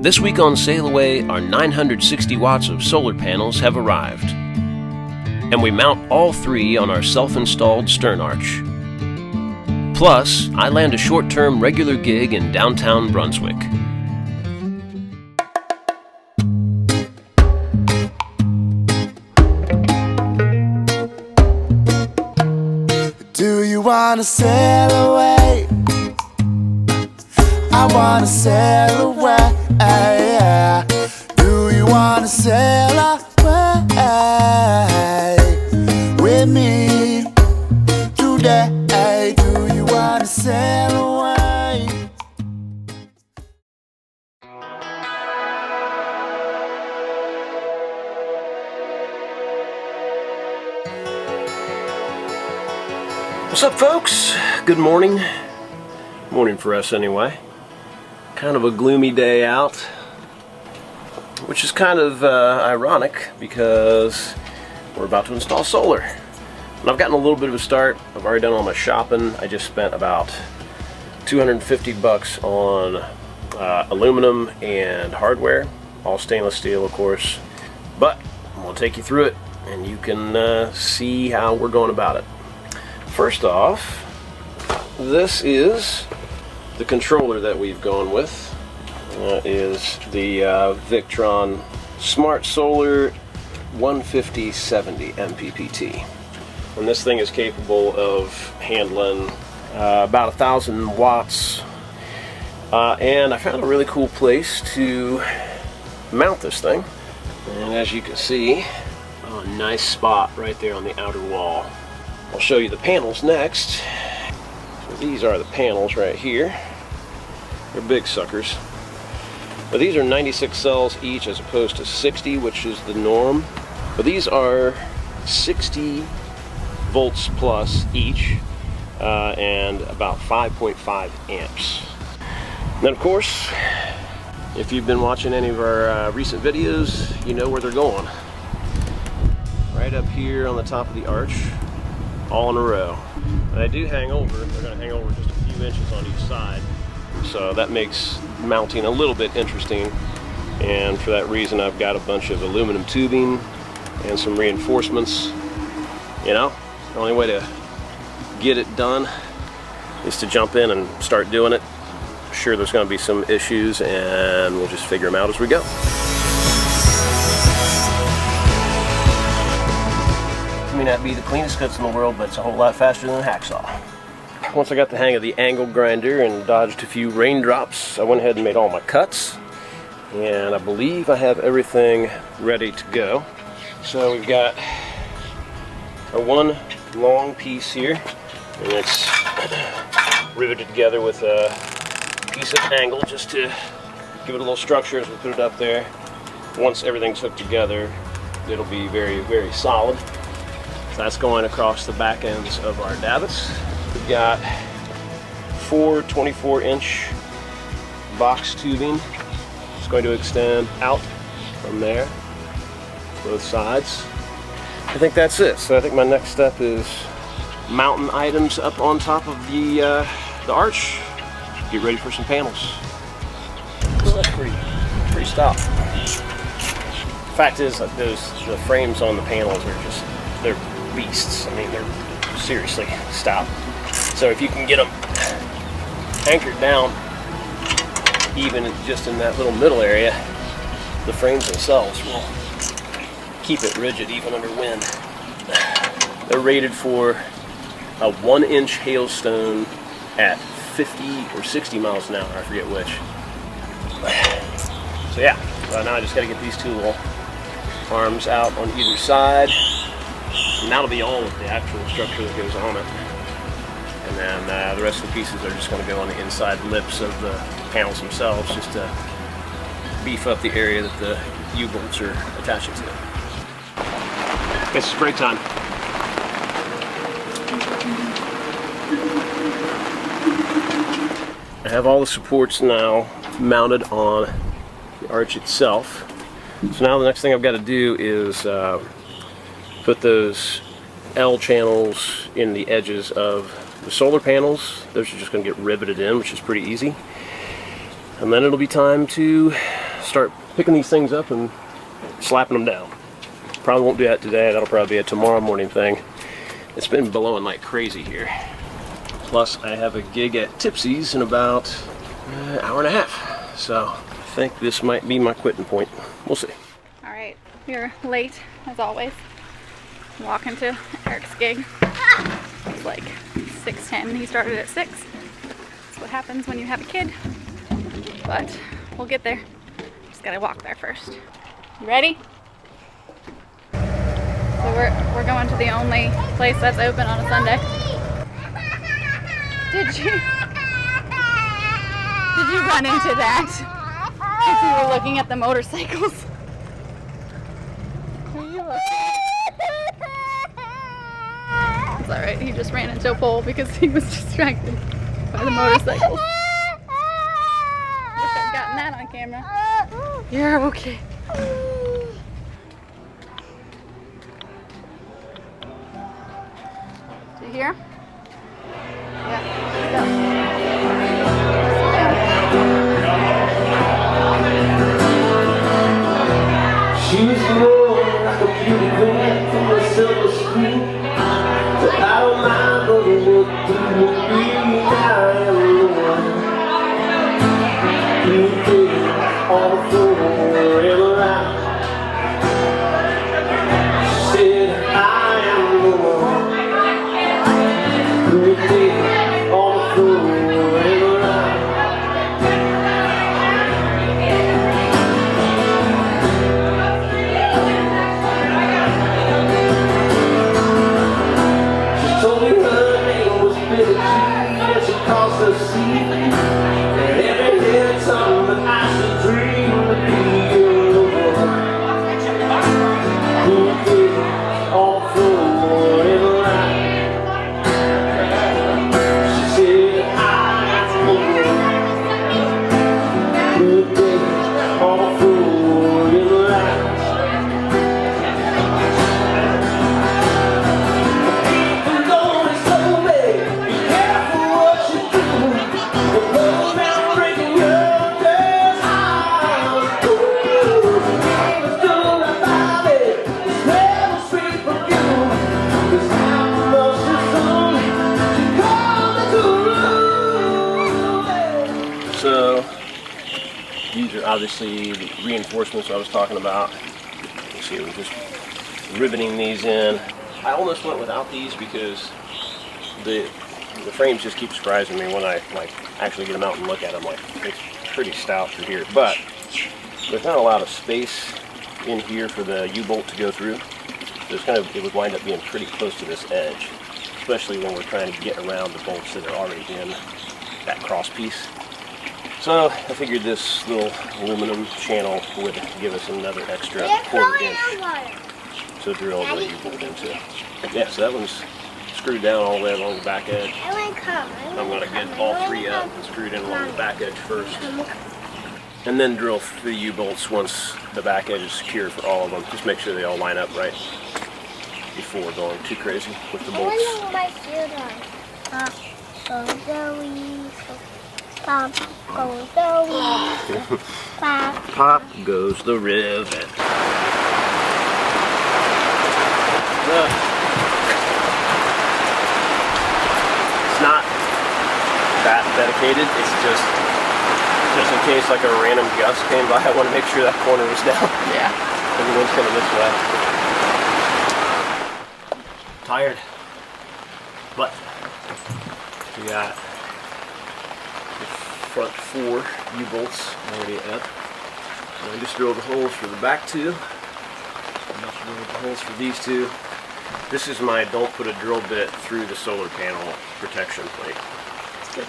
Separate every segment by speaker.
Speaker 1: This week on SailAway, our 960 watts of solar panels have arrived, and we mount all three on our self-installed stern arch. Plus, I land a short-term regular gig in downtown Brunswick.
Speaker 2: Do you wanna sail away? I wanna sail away. Do you wanna sail away with me today? Do you wanna sail away?
Speaker 1: What's up, folks? Good morning. Morning for us anyway. Kind of a gloomy day out, which is kind of ironic because we're about to install solar. And I've gotten a little bit of a start. I've already done all my shopping. I just spent about 250 bucks on aluminum and hardware, all stainless steel, of course. But I'm going to take you through it, and you can see how we're going about it. First off, this is the controller that we've gone with. Is the Victron Smart Solar 15070 MPPT. And this thing is capable of handling about 1,000 watts. And I found a really cool place to mount this thing. And as you can see, a nice spot right there on the outer wall. I'll show you the panels next. So these are the panels right here. They're big suckers. But these are 96 cells each as opposed to 60, which is the norm. But these are 60 volts plus each and about 5.5 amps. And then, of course, if you've been watching any of our recent videos, you know where they're going. Right up here on the top of the arch, all in a row. And they do hang over. They're going to hang over just a few inches on each side. So that makes mounting a little bit interesting, and for that reason I've got a bunch of aluminum tubing and some reinforcements. You know, the only way to get it done is to jump in and start doing it. Sure, there's going to be some issues, and we'll just figure them out as we go. It may not be the cleanest cuts in the world, but it's a whole lot faster than a hacksaw. Once I got the hang of the angle grinder and dodged a few raindrops, I went ahead and made all my cuts. And I believe I have everything ready to go. So we've got our one long piece here, and it's riveted together with a piece of angle just to give it a little structure as we put it up there. Once everything's hooked together, it'll be very, very solid. So that's going across the back ends of our davits. We've got 4 24-inch box tubing. It's going to extend out from there, both sides. I think that's it. So I think my next step is mounting items up on top of the arch. Get ready for some panels. Well, that's pretty stout. Fact is that the frames on the panels are they're beasts. I mean, they're seriously stout. So if you can get them anchored down, even just in that little middle area, the frames themselves will keep it rigid even under wind. They're rated for a 1-inch hailstone at 50 or 60 miles an hour, I forget which. So yeah, now I just got to get these two little arms out on either side, and that'll be all of the actual structure that goes on it. And then the rest of the pieces are just going to go on the inside lips of the panels themselves, just to beef up the area that the U-bolts are attaching to. It's spray time. I have all the supports now mounted on the arch itself. So now the next thing I've got to do is put those L channels in the edges of the solar panels. Those are just going to get riveted in, which is pretty easy. And then it'll be time to start picking these things up and slapping them down. Probably won't do that today. That'll probably be a tomorrow morning thing. It's been blowing like crazy here. Plus, I have a gig at TIPSY's in about an hour and a half. So I think this might be my quitting point. We'll see.
Speaker 3: All right, we're late as always. Walking to Eric's gig. It's like 6:10. He started at 6. That's what happens when you have a kid. But we'll get there. Just gotta walk there first. You ready? So we're going to the only place that's open on a Sunday. Did you run into that? Because we were looking at the motorcycles. It's alright, he just ran into a pole because he was distracted by the motorcycles. Wish I'd gotten that on camera. You're okay. Do you hear? Yeah.
Speaker 1: She was born like a beauty queen from a silver screen. But I don't mind going up through the green. I am the one who did all the forever out. She said I am the one who did all the forever out. Obviously the reinforcements I was talking about. You see, we're just riveting these in. I almost went without these because the frames just keep surprising me when I actually get them out and look at them. Like, it's pretty stout through here, but there's not a lot of space in here for the U-bolt to go through. So it would wind up being pretty close to this edge, especially when we're trying to get around the bolts that are already in that cross piece. So I figured this little aluminum channel would give us another extra quarter-inch to drill the U-bolt into. Yeah, so that one's screwed down all the way along the back edge. I'm going to get all three up and screwed in along the back edge first. And then drill the U-bolts once the back edge is secure for all of them. Just make sure they all line up right before going too crazy with the bolts.
Speaker 4: Pop goes the rivet.
Speaker 1: Pop goes the rivet. It's not that dedicated. It's just in case like a random gust came by, I want to make sure that corner was down.
Speaker 3: Yeah.
Speaker 1: Everyone's coming this way. Tired. But we got front 4 U-bolts already up. And I just drilled the holes for the back 2. And I drilled the holes for these 2. This is my don't put a drill bit through the solar panel protection plate.
Speaker 3: That's good.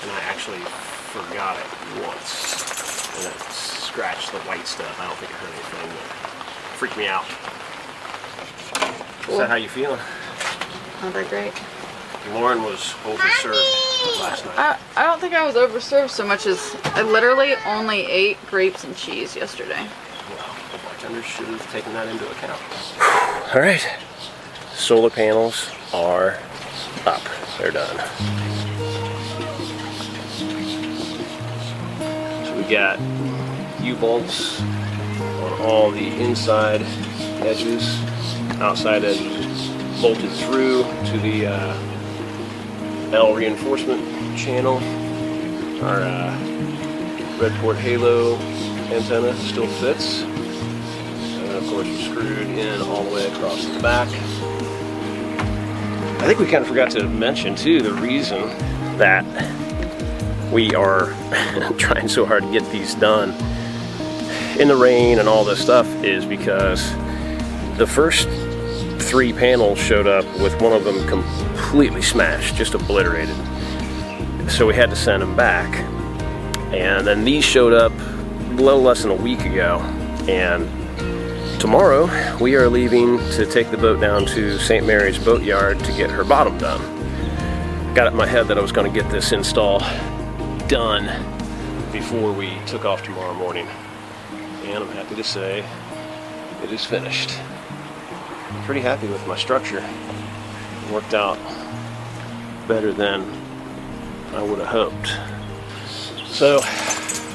Speaker 1: And I actually forgot it once. And it scratched the white stuff. I don't think it hurt anything, but freaked me out. Cool. Is that how you feeling?
Speaker 3: Not that great.
Speaker 1: Lauren was overserved last night.
Speaker 3: I don't think I was overserved so much as I literally only ate grapes and cheese yesterday.
Speaker 1: Well, the bartenders should have taken that into account. All right, solar panels are up. They're done. So We've got U-bolts on all the inside edges, outside edges bolted through to the L reinforcement channel. Our red port halo antenna still fits. And of course we're screwed in all the way across the back. I think we kind of forgot to mention too, the reason that we are trying so hard to get these done in the rain and all this stuff is because the first 3 panels showed up with one of them completely smashed, just obliterated. So we had to send them back. And then these showed up a little less than a week ago. And tomorrow we are leaving to take the boat down to St. Mary's boat yard to get her bottom done. Got it in my head that I was going to get this install done before we took off tomorrow morning. And I'm happy to say it is finished. I'm pretty happy with my structure. It worked out better than I would have hoped. So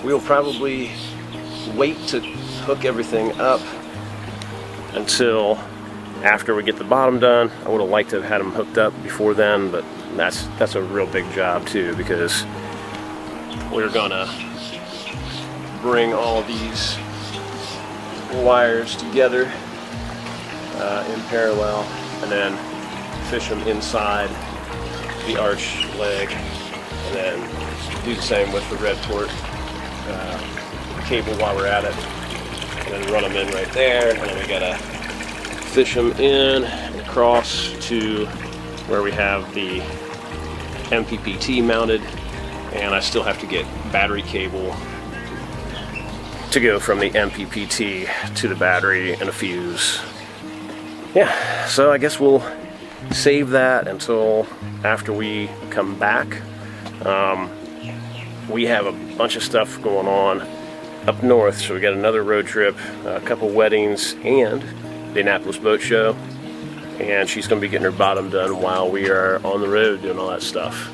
Speaker 1: we'll probably wait to hook everything up until after we get the bottom done. I would have liked to have had them hooked up before then, but that's a real big job too, because we're gonna bring all these wires together in parallel and then fish them inside the arch leg, and then do the same with the red port cable while we're at it, and then run them in right there, and then we gotta fish them in and across to where we have the MPPT mounted, and I still have to get battery cable to go from the MPPT to the battery and a fuse. Yeah, so I guess we'll save that until after we come back. We have a bunch of stuff going on up north, so we got another road trip, a couple weddings, and the Annapolis Boat Show, and she's going to be getting her bottom done while we are on the road doing all that stuff.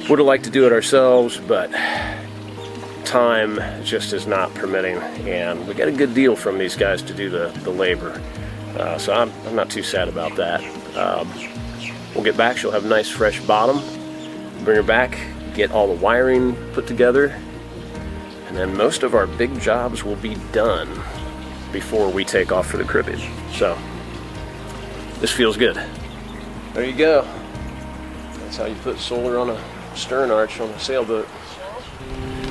Speaker 1: Would have liked to do it ourselves, but time just is not permitting, and we got a good deal from these guys to do the labor, so I'm not too sad about that. We'll get back, she'll have a nice fresh bottom, bring her back, get all the wiring put together, and then most of our big jobs will be done before we take off for the cribbage. So this feels good. There you go. That's how you put solar on a stern arch on a sailboat.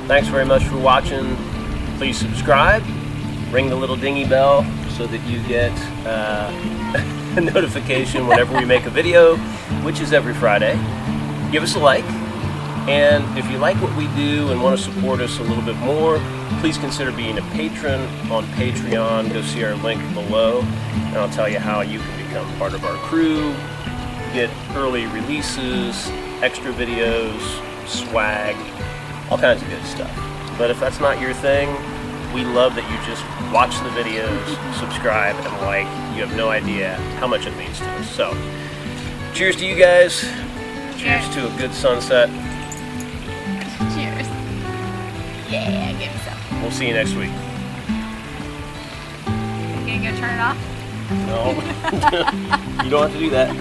Speaker 1: Thanks very much for watching. Please subscribe, ring the little dingy bell so that you get a notification whenever we make a video, which is every Friday. Give us a like, and if you like what we do and want to support us a little bit more, please consider being a patron on Patreon. Go see our link below, and I'll tell you how you can become part of our crew, get early releases, extra videos, swag, all kinds of good stuff. But if that's not your thing, we love that you just watch the videos, subscribe, and like. You have no idea how much it means to us. So, cheers to you guys. Cheers to a good sunset.
Speaker 3: Cheers. Yeah, give me some.
Speaker 1: We'll see you next week.
Speaker 3: You gonna go turn it off?
Speaker 1: No. You don't have to do that.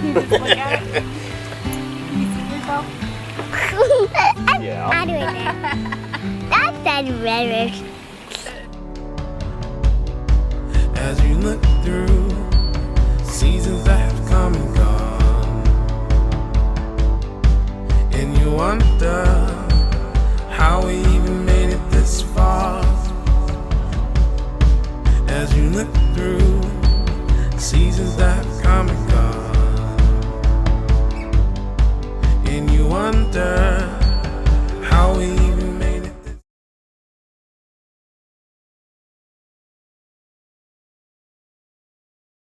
Speaker 3: You just look at it. You see yourself?
Speaker 1: Yeah.
Speaker 4: I'm doing it. That's that rhetoric.
Speaker 2: As you look through seasons that